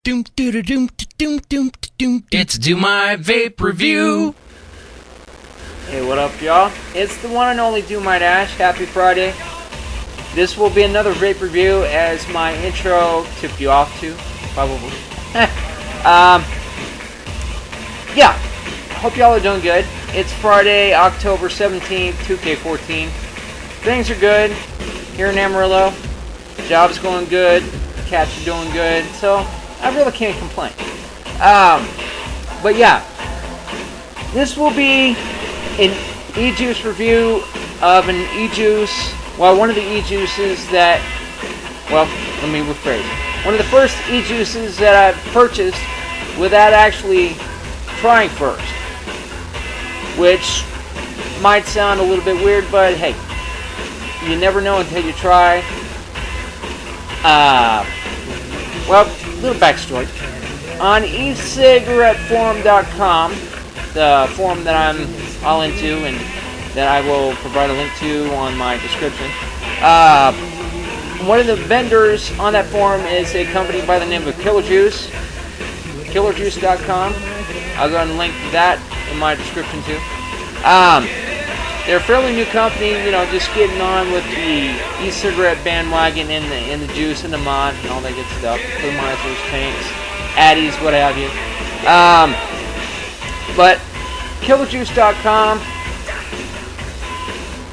It's Do My Vape Review. Hey, what up, y'all? It's the one and only DoomiteAsh. Happy Friday. This will be another vape review, as my intro tipped you off to, probably. Yeah, hope y'all are doing good. It's Friday, October 17th, 2K14. Things are good here in Amarillo. Job's going good. Cats are doing good. So, I really can't complain. But yeah, this will be an e-juice review of an e-juice. Well, one of the e-juices that, well, let me rephrase. One of the first e-juices that I've purchased without actually trying first. Which might sound a little bit weird, but hey, you never know until you try. Well, little backstory. On ecigaretteforum.com, the forum that I'm all into and that I will provide a link to on my description, one of the vendors on that forum is a company by the name of Killer Juice, killerjuice.com. I'll go ahead and link to that in my description too. They're a fairly new company, you know, just getting on with the e-cigarette bandwagon in the juice and the mod and all that good stuff. Plumizers, tanks, addies, what have you. But killerjuice.com,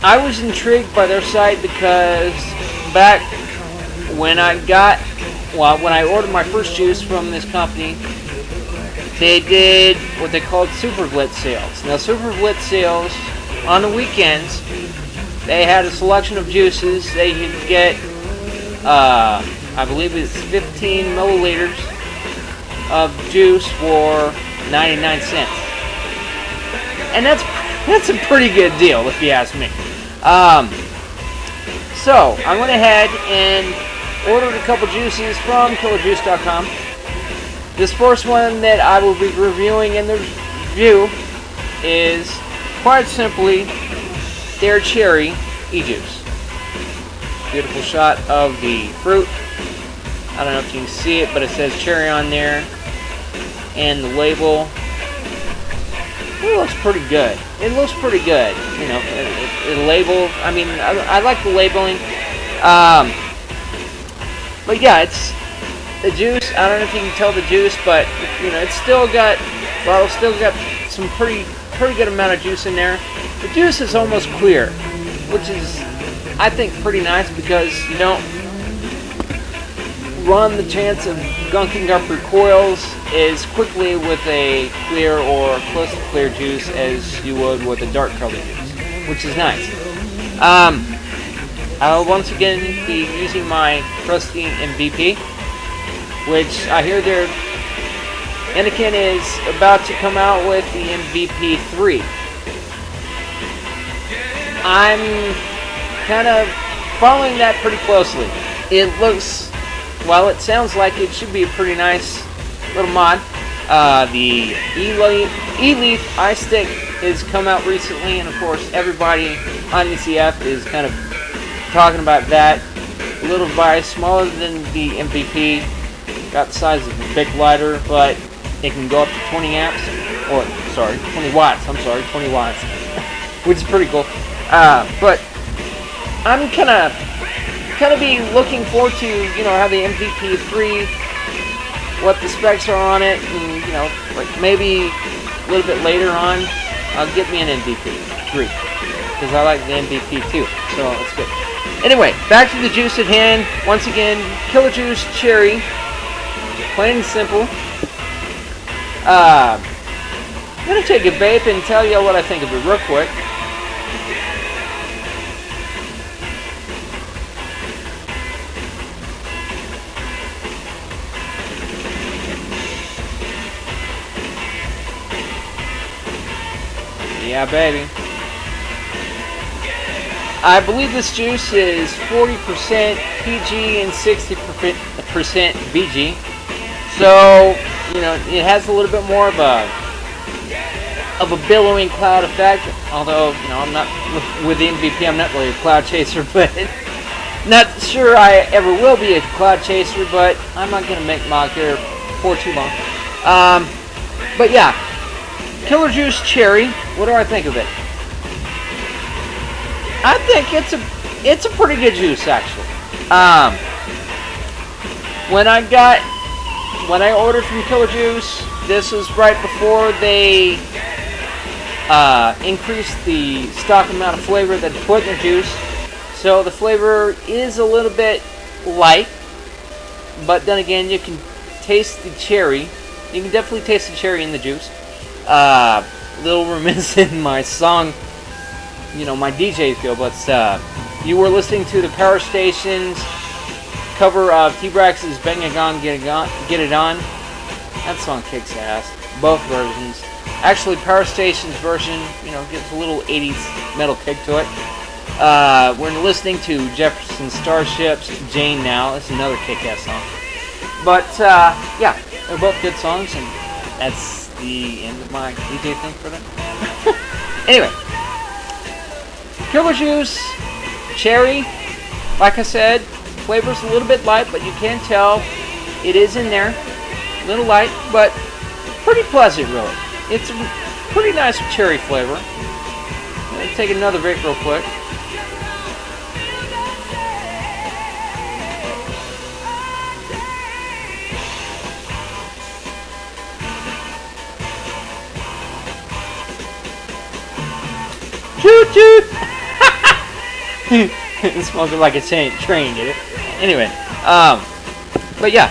I was intrigued by their site because back when I ordered my first juice from this company, they did what they called Super Blitz sales. Now, Super Blitz sales, on the weekends, they had a selection of juices. They could get, I believe it's 15 milliliters of juice for 99 cents. And that's a pretty good deal, if you ask me. So, I went ahead and ordered a couple juices from killerjuice.com. This first one that I will be reviewing in the review is quite simply their cherry e-juice. Beautiful shot of the fruit. I don't know if you can see it, but it says cherry on there. And the label, it looks pretty good. It looks pretty good. You know, the label, I mean, I like the labeling. But yeah, it's the juice. I don't know if you can tell the juice, but you know, it's still got some pretty good amount of juice in there. The juice is almost clear, which is, I think, pretty nice because you don't run the chance of gunking up your coils as quickly with a clear or close to clear juice as you would with a dark colored juice, which is nice. I'll once again be using my trusty MVP, which I hear their Anakin is about to come out with the MVP 3. I'm kind of following that pretty closely. It looks, well, it sounds like it should be a pretty nice little mod. The E-Leaf iStick has come out recently, and of course everybody on ECF is kind of talking about that. A little device, smaller than the MVP, got the size of a big lighter, but it can go up to 20 amps, or, sorry, 20 watts, 20 watts, which is pretty cool. But I'm kind of be looking forward to, you know, how the MVP 3, what the specs are on it, and, you know, like maybe a little bit later on, I'll get me an MVP 3, because I like the MVP 2, so it's good. Anyway, back to the juice at hand. Once again, Killer Juice Cherry, plain and simple. I'm going to take a vape and tell you what I think of it real quick. Yeah, baby. I believe this juice is 40% PG and 60% VG. So, you know, it has a little bit more of a billowing cloud effect. Although, you know, I'm not with the MVP. I'm not really a cloud chaser, but Not sure I ever will be a cloud chaser, but I'm not going to make mock here for too long. But yeah, Killer Juice Cherry. What do I think of it? I think it's a pretty good juice, actually. When I ordered from Killer Juice, this was right before they increased the stock amount of flavor that they put in their juice. So the flavor is a little bit light, but then again, you can taste the cherry. You can definitely taste the cherry in the juice. Little reminiscent in my song, my DJ feel, but you were listening to the Power Stations cover of T-Brax's Bang It On, Get It On. That song kicks ass. Both versions. Actually, Power Station's version, gives a little 80s metal kick to it. We're listening to Jefferson Starship's Jane Now. It's another kick-ass song. But, yeah, they're both good songs, and that's the end of my DJ thing for them. Anyway, Killer Juice Cherry, like I said, flavor's a little bit light, but you can tell it is in there. A little light, but pretty pleasant, really. It's a pretty nice cherry flavor. Let me take another vape real quick. Toot toot! It's smoking like a train, did it? Anyway, but yeah,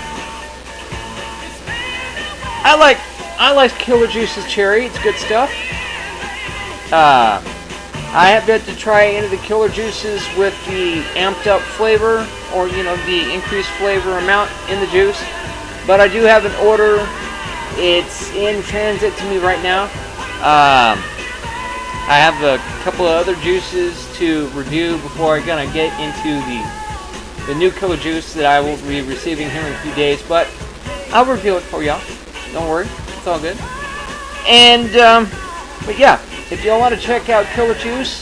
I like Killer Juice's cherry. It's good stuff. I have yet to try any of the Killer Juices with the amped up flavor, or the increased flavor amount in the juice. But I do have an order. It's in transit to me right now. I have a couple of other juices to review before I'm gonna get into the new Killer Juice that I will be receiving here in a few days. But I'll review it for y'all. Don't worry, it's all good. And but yeah, if y'all want to check out Killer Juice,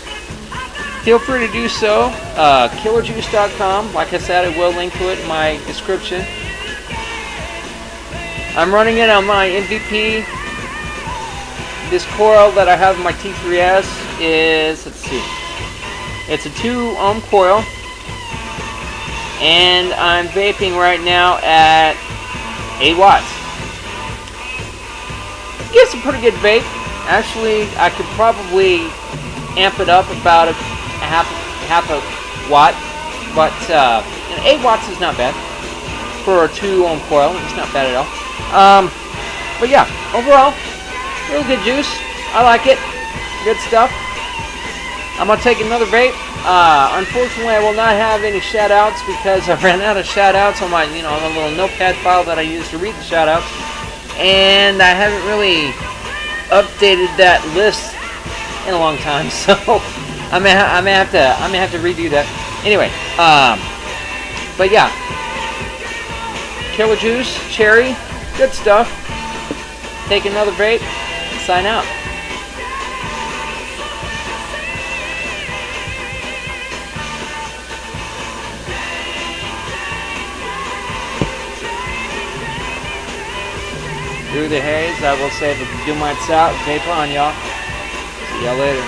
feel free to do so. KillerJuice.com. Like I said, I will link to it in my description. I'm running it on my MVP. This coil that I have in my T3S is, let's see, it's a 2 ohm coil, and I'm vaping right now at 8 watts. It gives a pretty good vape. Actually, I could probably amp it up about a half a watt, but 8 watts is not bad for a 2 ohm coil. It's not bad at all. But yeah, overall, real good juice. I like it. Good stuff. I'm going to take another vape. Unfortunately, I will not have any shout-outs because I ran out of shout-outs on my, on the little notepad file that I use to read the shout-outs. And I haven't really updated that list in a long time, so I may have to redo that. Anyway, but yeah. Killer Juice, Cherry, good stuff. Take another vape. Sign out. Through the haze, I will say the Doomites out. Vape on, y'all. See y'all later.